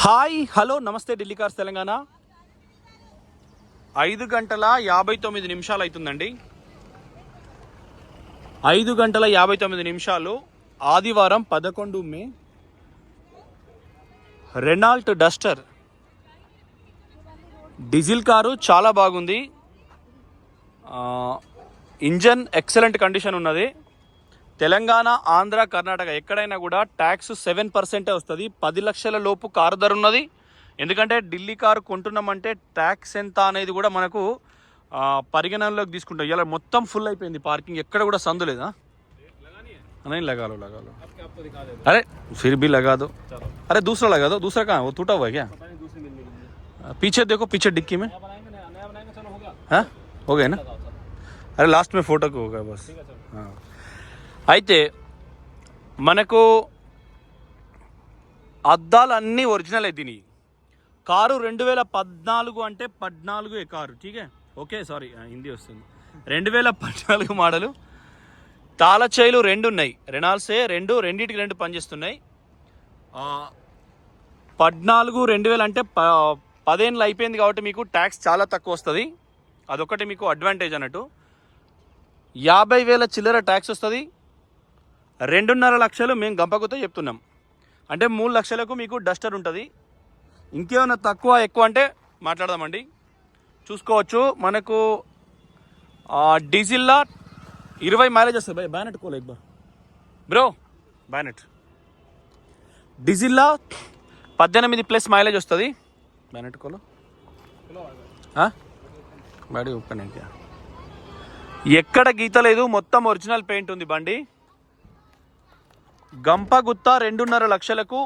Hi hello నమస్తే Delhi cars Telangana. 5:59 అవుతుందండి. 5:59 ఆదివారం 11 మే. రెనాల్ట్ డస్టర్ డీజిల్ కారు చాలా బాగుంది. ఇంజన్ ఎక్సలెంట్ కండిషన్ ఉన్నది. తెలంగాణ, ఆంధ్ర, కర్ణాటక ఎక్కడైనా కూడా ట్యాక్స్ 7% వస్తుంది. 10 లక్షల లోపు కారు ధర ఉన్నది. ఎందుకంటే ఢిల్లీ కారు కొంటున్నామంటే ట్యాక్స్ ఎంత అనేది కూడా మనకు పరిగణనలోకి తీసుకుంటాం. ఇలా మొత్తం ఫుల్ అయిపోయింది పార్కింగ్, ఎక్కడ కూడా సందు లేదా नहीं लगा लो अरे फिर भी लगा दो. अरे दूसरा लगा दो. दूसरा कहाँ वो टूटा हुआ है क्या? पीछे देखो, पीछे डिक्की में. हाँ हो गया ना. अरे लास्ट में फोटो को होगा बस. हाँ అయితే మనకు అద్దాలు అన్నీ ఒరిజినల్ దీని. కారు 2014 అంటే 14 కారు ఠీకే ఓకే సారీ హిందీ వస్తుంది. 2014 మోడలు. తాళచైలు 2 ఉన్నాయి. రెనాల్ట్సే రెండింటికి 2 పనిచేస్తున్నాయి. 14 2000 అంటే 10 ఏళ్ళు అయిపోయింది కాబట్టి మీకు ట్యాక్స్ చాలా తక్కువ వస్తుంది. అదొకటి మీకు అడ్వాంటేజ్ అన్నట్టు. 50,000 చిల్లర ట్యాక్స్ వస్తుంది. 2.5 లక్షలు మేము గంపకుతో చెప్తున్నాం. అంటే 3 లక్షలకు మీకు డస్టర్ ఉంటుంది. ఇంకేమైనా తక్కువ ఎక్కువ అంటే మాట్లాడదామండి, చూసుకోవచ్చు. మనకు డీజిల్లా 20 మైలేజ్ వస్తుంది. భయ్ బ్యానెట్ కోలే ఎక్ బార్ బ్రో, బ్యానెట్. డీజిల్లా 18+ మైలేజ్ వస్తుంది. బ్యానెట్ కోలో బాడీ ఓపెన్ అయితే ఎక్కడ గీత లేదు, మొత్తం ఒరిజినల్ పెయింట్ ఉంది బండి. గంప గుత్త 2.5 లక్షలకు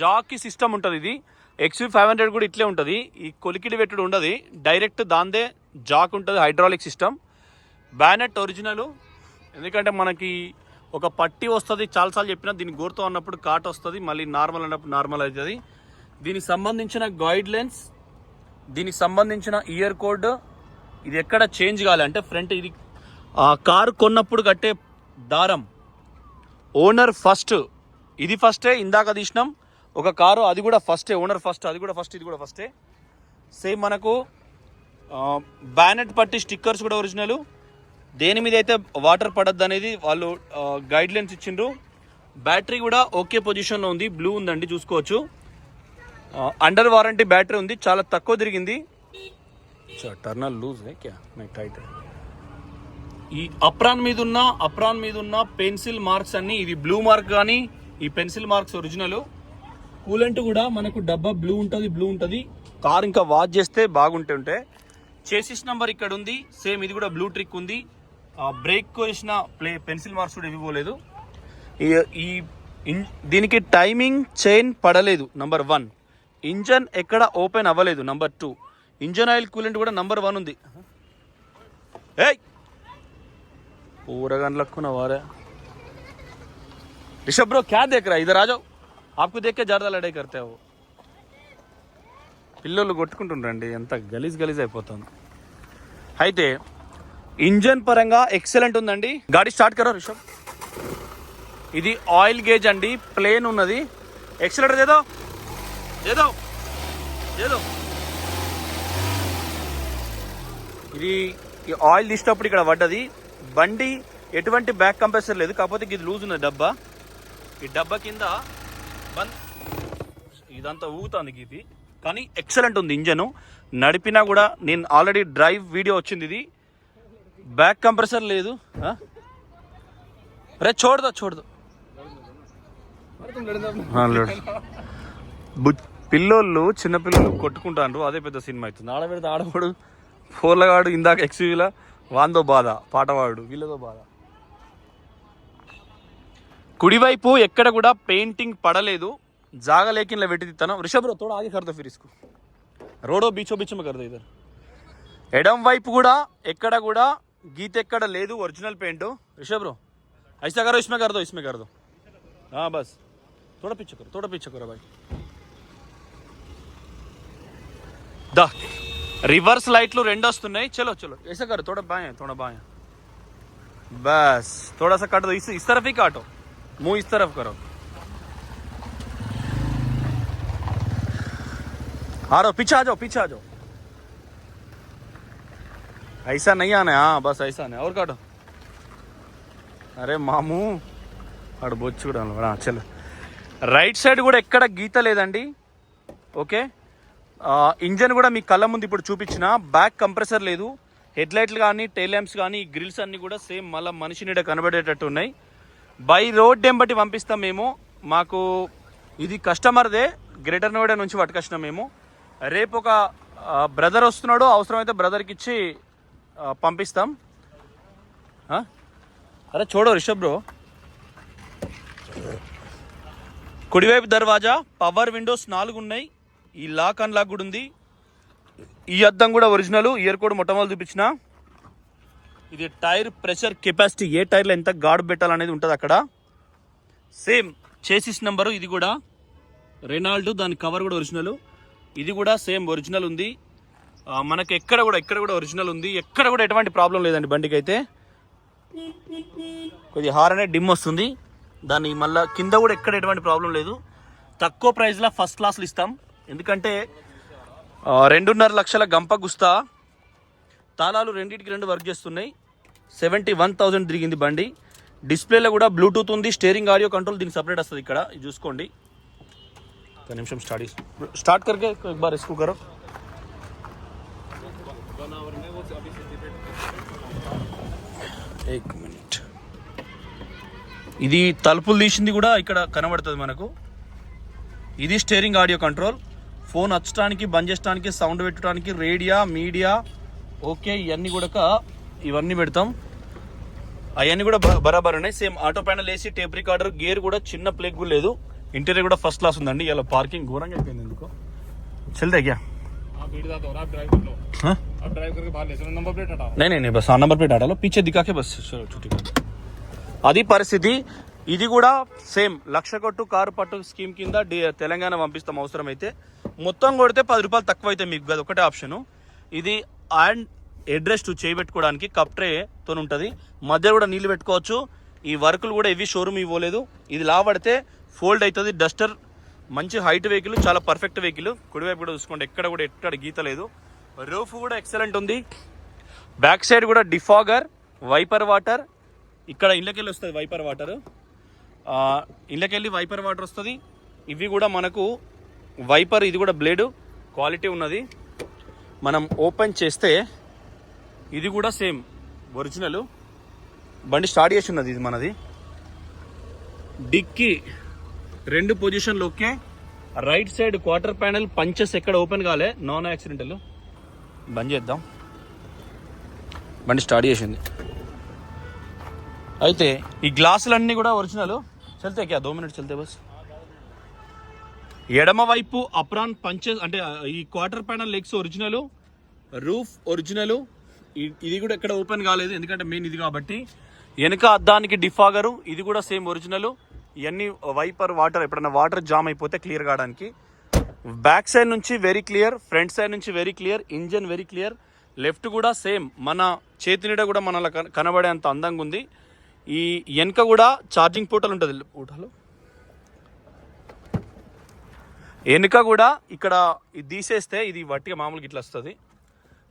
జాకి సిస్టమ్ ఉంటుంది. ఇది XV500 కూడా ఇట్లే ఉంటుంది. ఈ కొలికిడి పెట్టుడు ఉండదు, డైరెక్ట్ దాందే జాక్ ఉంటుంది, హైడ్రాలిక్ సిస్టమ్. Bonnet original. ఎందుకంటే మనకి ఒక పట్టి వస్తుంది, చాలాసార్లు చెప్పినా దీన్ని గోరుతో ఉన్నప్పుడు కాట్ వస్తుంది, మళ్ళీ నార్మల్ అన్నప్పుడు నార్మల్ అవుతుంది. దీనికి సంబంధించిన గైడ్ లైన్స్, దీనికి సంబంధించిన ఇయర్ కోడ్ ఇది ఎక్కడ చేంజ్ కావాలి అంటే ఫ్రంట్ ఇది కారు కొన్నప్పుడు కట్టే దారం ఓనర్ ఫస్ట్, ఇది ఫస్టే. ఇందాక తీసినాం ఒక కారు, అది కూడా ఫస్టే, ఓనర్ ఫస్ట్, అది కూడా ఫస్ట్, ఇది కూడా ఫస్టే. సేమ్ మనకు బ్యానెట్ పట్టి స్టిక్కర్స్ కూడా ఒరిజినల్. దేని మీద అయితే వాటర్ పడద్దు అనేది వాళ్ళు గైడ్ లైన్స్ ఇచ్చిండ్రు. బ్యాటరీ కూడా ఓకే పొజిషన్లో ఉంది, బ్లూ ఉందండి చూసుకోవచ్చు. అండర్ వారంటీ బ్యాటరీ ఉంది, చాలా తక్కువ తిరిగింది. టర్నల్ లూజ్ క్యా టైట్. ఈ అప్రాన్ మీద ఉన్న పెన్సిల్ మార్క్స్ అన్ని, ఇది బ్లూ మార్క్ కానీ ఈ పెన్సిల్ మార్క్స్ ఒరిజినల్. కూలెంట్ కూడా మనకు డబ్బా బ్లూ ఉంటుంది. కార్ ఇంకా వాష్ చేస్తే బాగుంటుంటే. చేసిస్ నెంబర్ ఇక్కడ ఉంది, సేమ్ ఇది కూడా బ్లూ ట్రిక్ ఉంది. బ్రేక్ వేసిన పెన్సిల్ మార్క్స్ కూడా ఇవ్వలేదు. ఈ దీనికి టైమింగ్ చైన్ పడలేదు, నంబర్ 1. ఇంజన్ ఎక్కడ ఓపెన్ అవ్వలేదు, నంబర్ 2. ఇంజన్ ఆయిల్ కూలెంట్ కూడా నంబర్ 1 ఉంది. ఏయ్ पूरा गन लखो ना वारे ऋषभ ब्रो क्या देख रहा है, इधर आ जाओ. आपको देख के ज़्यादा लड़ाई करते हो. పిల్లలు కొట్టుకుంటుండండి, ఎంత గలీజ్ అయిపోతుంది. అయితే ఇంజన్ పరంగా ఎక్సలెంట్ ఉందండి. గాడి స్టార్ట్ కరో రిషబ్. ఇది ఆయిల్ గేజ్ అండి, ప్లేన్ ఉన్నది. ఎక్సలెంటర్ దేదో ఇది ఆయిల్ తీసినప్పుడు ఇక్కడ పడ్డది. బండి ఎటువంటి బ్యాక్ కంప్రెసర్ లేదు, కాకపోతే ఇది లూజ్ ఉన్నది డబ్బా. ఈ డబ్బా కింద ఇదంతా ఊగుతుంది ఇది, కానీ ఎక్సలెంట్ ఉంది ఇంజను. నడిపినా కూడా నేను ఆల్రెడీ డ్రైవ్ వీడియో వచ్చింది. ఇది బ్యాక్ కంప్రెసర్ లేదు. అరే చూడదు పిల్లోళ్ళు చిన్నపిల్లలు కొట్టుకుంటారు, అదే పెద్ద సినిమా అవుతుంది. ఆడపెడితే ఆడవాడు ఫోర్లగాడు, ఇందాక ఎక్స్యూవీలా వాందో బాధ, పాటవాడు వీళ్ళతో బాధ. కుడివైపు ఎక్కడ కూడా పెయింటింగ్ పడలేదు, జాగా లేకిన్లా పెట్టి తిత్తాను. రిషబ్ బ్రో తోడా ఆగి కర్దో ఫిర్ ఇస్కు రోడో బీచో మే కర్దో ఇద్దరు. ఎడం వైపు కూడా ఎక్కడ కూడా గీత ఎక్కడ లేదు, ఒరిజినల్ పెయింట్. రిషబ్ బ్రో ఐసా కరో, ఇస్మే కర్దో బస్. తోడా పీछे करो भाई. దా रिवर्स लाइटలు 2 వస్తున్నాయి. चलो ऐसा करो, थोड़ा बाएं बस. थोड़ा सा काट दो, इस तरफ ही काटो, मुंह इस तरफ करो. आ रहा पीछे आ जाओ ऐसा नहीं आना है हाँ बस ऐसा नहीं और काटो అరే మాము అక్కడ బొచ్చు కూడా చలో రైట్ సైడ్ కూడా ఎక్కడ గీత లేదండి ఓకే ఇంజన్ కూడా మీ కళ్ళ ముందు ఇప్పుడు చూపించిన బ్యాక్ కంప్రెసర్ లేదు హెడ్ లైట్లు కానీ టైల్ ల్యాంప్స్ కానీ గ్రిల్స్ అన్నీ కూడా సేమ్ మళ్ళీ మనిషి నీడ కనబడేటట్టు ఉన్నాయి బై రోడ్ డేమ్ బట్టి పంపిస్తాం మేము మాకు ఇది కస్టమర్దే గ్రేటర్ నోయిడా నుంచి పట్టుకొచ్చినాం మేము రేపు ఒక బ్రదర్ వస్తున్నాడు అవసరమైతే బ్రదర్కి ఇచ్చి పంపిస్తాం అరే చూడో రిషబ్ బ్రో కుడివైపు దర్వాజా పవర్ విండోస్ 4 ఉన్నాయి ఈ లాక్ అన్లాక్ కూడా ఉంది ఈ అద్దం కూడా ఒరిజినల్ ఇయర్ కోడ్ మొట్టమొదటి చూపించిన ఇది టైర్ ప్రెషర్ కెపాసిటీ ఏ టైర్లో ఎంత గాడ్ పెట్టాలనేది ఉంటుంది అక్కడ సేమ్ చేసిస్ నెంబరు ఇది కూడా రెనాల్డ్ దాని కవర్ కూడా ఒరిజినల్ ఇది కూడా సేమ్ ఒరిజినల్ ఉంది మనకి ఎక్కడ కూడా ఒరిజినల్ ఉంది ఎక్కడ కూడా ఎటువంటి ప్రాబ్లం లేదండి బండికి అయితే కొద్దిగా హార్ అనేది డిమ్ వస్తుంది దాన్ని మళ్ళీ కింద కూడా ఎక్కడ ఎటువంటి ప్రాబ్లం లేదు తక్కువ ప్రైస్లో ఫస్ట్ క్లాస్లు ఇస్తాం ఎందుకంటే 2.5 లక్షల గంప గుస్తా తాళాలు రెండింటికి 2 వర్క్ చేస్తున్నాయి 71,000 తిరిగింది బండి డిస్ప్లేలో కూడా బ్లూటూత్ ఉంది స్టీరింగ్ ఆడియో కంట్రోల్ దీనికి సపరేట్ వస్తుంది ఇక్కడ ఇది చూసుకోండి ఒక నిమిషం స్టార్ట్ करके एक बार इसको करो एक मिनट ఇది తలుపులు తీసింది కూడా ఇక్కడ కనబడుతుంది మనకు ఇది స్టీరింగ్ ఆడియో కంట్రోల్ ఫోన్ వచ్చడానికి బంద్ చేయడానికి సౌండ్ పెట్టడానికి రేడియో మీడియా ఓకే ఇవన్నీ పెడతాం అవన్నీ కూడా బరాబర్ ఉన్నాయి same auto panel AC tape recorder gear కూడా చిన్న ప్లేగ్ కూడా లేదు ఇంటీరియర్ కూడా ఫస్ట్ క్లాస్ ఉందండి ఇలా పార్కింగ్ ఘోరంగా అయిపోయింది ఎందుకో చల్దే క్యా नहीं बस नंबर प्लेट हटा लो पीछे दिखा के बस छुट्टी అది పరిస్థితి ఇది కూడా సేమ్ లక్ష కొట్టు కారు పట్టు స్కీమ్ కింద తెలంగాణ పంపిస్తాం అవసరమైతే మొత్తం కొడితే 10 రూపాయలు తక్కువ అయితే మీకు అది ఒకటే ఆప్షను ఇది అండ్ అడ్రస్ చేయబెట్టుకోవడానికి కప్ ట్రేతో ఉంటుంది మధ్య కూడా నీళ్ళు పెట్టుకోవచ్చు ఈ వర్కులు కూడా ఇవి షోరూమ్ ఇవ్వలేదు ఇది లాబడితే ఫోల్డ్ అవుతుంది డస్టర్ మంచి హైట్ వెహికల్ చాలా పర్ఫెక్ట్ వెహికల్ కుడివైపు కూడా చూసుకోండి ఎక్కడ గీత లేదు రూఫ్ కూడా ఎక్సలెంట్ ఉంది బ్యాక్ సైడ్ కూడా డిఫాగర్ వైపర్ వాటర్ ఇక్కడ ఇళ్ళకెళ్ళి వస్తుంది వైపర్ వాటర్ ఇళ్ళకెళ్ళి వైపర్ వాటర్ వస్తుంది ఇవి కూడా మనకు వైపర్ ఇది కూడా బ్లేడ్ క్వాలిటీ ఉన్నది మనం ఓపెన్ చేస్తే ఇది కూడా సేమ్ ఒరిజినల్ బండి స్టార్ట్ చేసి ఉన్నది ఇది మనది డిక్కీ 2 పొజిషన్లు okay right side quarter panel punches ఎక్కడ ఓపెన్ కాలే నాన్ యాక్సిడెంటల్ బంద్ చేద్దాం బండి స్టార్ట్ చేసింది అయితే ఈ గ్లాసులన్నీ కూడా ఒరిజినల్ చల్తే క్యా 2 మినిట్ చల్తే బస్ ఎడమ వైపు అప్రాన్ పంచెస్ అంటే ఈ quarter panel legs original roof original ఇది కూడా ఎక్కడ ఓపెన్ కాలేదు ఎందుకంటే మెయిన్ ఇది కాబట్టి వెనక అద్దానికి డిఫాగరు ఇది కూడా సేమ్ ఒరిజినల్ ఇవన్నీ వైపర్ వాటర్ ఎప్పుడైనా వాటర్ జామ్ అయిపోతే క్లియర్ కావడానికి బ్యాక్ సైడ్ నుంచి వెరీ క్లియర్ ఫ్రంట్ సైడ్ నుంచి very clear engine very clear left కూడా సేమ్ మన చేతి నీడ కూడా మనలో కనబడేంత అందంగా ఉంది ఈ వెనక కూడా ఛార్జింగ్ పోర్టల్ ఉంటుంది పోర్టల్ వెనుక కూడా ఇక్కడ ఇది తీసేస్తే ఇది వట్టిగా మామూలుగా ఇట్లా వస్తుంది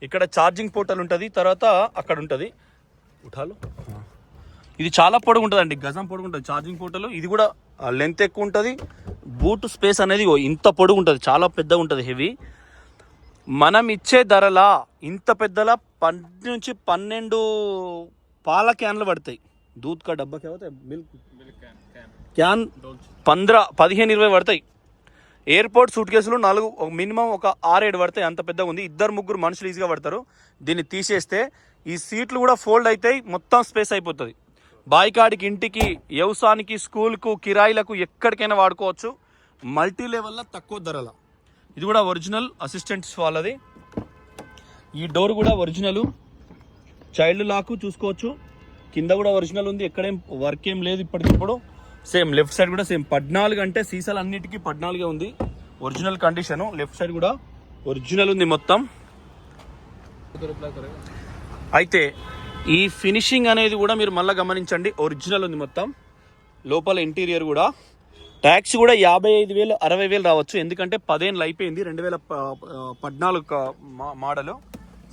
ఇక్కడ ఛార్జింగ్ పోర్టల్ ఉంటుంది తర్వాత అక్కడ ఉంటుంది ఉఠాలు ఇది చాలా పొడుగు ఉంటుందండి గజం పొడుగు ఉంటుంది ఛార్జింగ్ పోర్టల్ ఇది కూడా లెంత్ ఎక్కువ ఉంటుంది బూట్ స్పేస్ అనేది ఇంత పొడుగు ఉంటుంది చాలా పెద్దగా ఉంటుంది హెవీ మనం ఇచ్చే ధరలా ఇంత పెద్దలా 10 నుంచి 12 పాల క్యాన్లు పడతాయి దూద్ కా డబ్బా కేవతే మిల్క్ క్యాన్ 15-20 పడతాయి ఎయిర్పోర్ట్ సూట్ కేసులు 4 మినిమం ఒక 6-7 పడతాయి అంత పెద్దగా ఉంది 2-3 మనుషులు ఈజీగా పడతారు దీన్ని తీసేస్తే ఈ సీట్లు కూడా ఫోల్డ్ అవుతాయి మొత్తం స్పేస్ అయిపోతుంది బాయికాడికి ఇంటికి వ్యవసాయానికి స్కూల్కు కిరాయిలకు ఎక్కడికైనా వాడుకోవచ్చు మల్టీ లెవెల్లో తక్కువ ధరల ఇది కూడా ఒరిజినల్ అసిస్టెంట్స్ వాళ్ళది ఈ డోర్ కూడా ఒరిజినల్ చైల్డ్ లాక్ చూసుకోవచ్చు కింద కూడా ఒరిజినల్ ఉంది ఎక్కడేం వర్క్ ఏం లేదు ఇప్పటికిప్పుడు సేమ్ లెఫ్ట్ సైడ్ కూడా సేమ్ 14 అంటే సీసాలు అన్నిటికీ 14 ఉంది ఒరిజినల్ కండిషను లెఫ్ట్ సైడ్ కూడా ఒరిజినల్ ఉంది మొత్తం అయితే ఈ ఫినిషింగ్ అనేది కూడా మీరు మళ్ళీ గమనించండి ఒరిజినల్ ఉంది మొత్తం లోపల ఇంటీరియర్ కూడా ట్యాక్స్ కూడా 55,000 60,000 రావచ్చు, ఎందుకంటే 10 ఏళ్ళు అయిపోయింది. 2014 మోడల్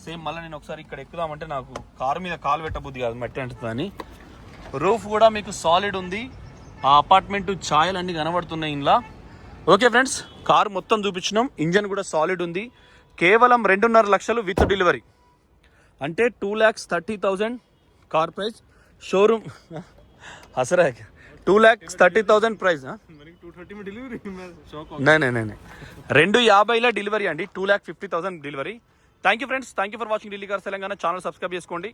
సేమ్. మళ్ళీ నేను ఒకసారి ఇక్కడ ఎక్కుదామంటే నాకు కారు మీద కాలు పెట్టబుద్ది కాదు, మట్టి అంటుందని. రూఫ్ కూడా మీకు సాలిడ్ ఉంది. ఆ అపార్ట్మెంట్ ఛాయలు అన్నీ కనబడుతున్నాయి ఇంట్లో. ఓకే ఫ్రెండ్స్, కారు మొత్తం చూపించినాం. ఇంజన్ కూడా సాలిడ్ ఉంది. కేవలం 2.5 లక్షలు విత్ డెలివరీ, అంటే 2,30,000 కార్ ప్రైస్. షోరూమ్ హసరా 2,30,000 ప్రైస్. नहीं 250 డెలివరీ అండి, 2,50,000 delivery. Thank you friends, thank you for watching Delhi cars Telangana. Channel subscribe చేసుకోండి.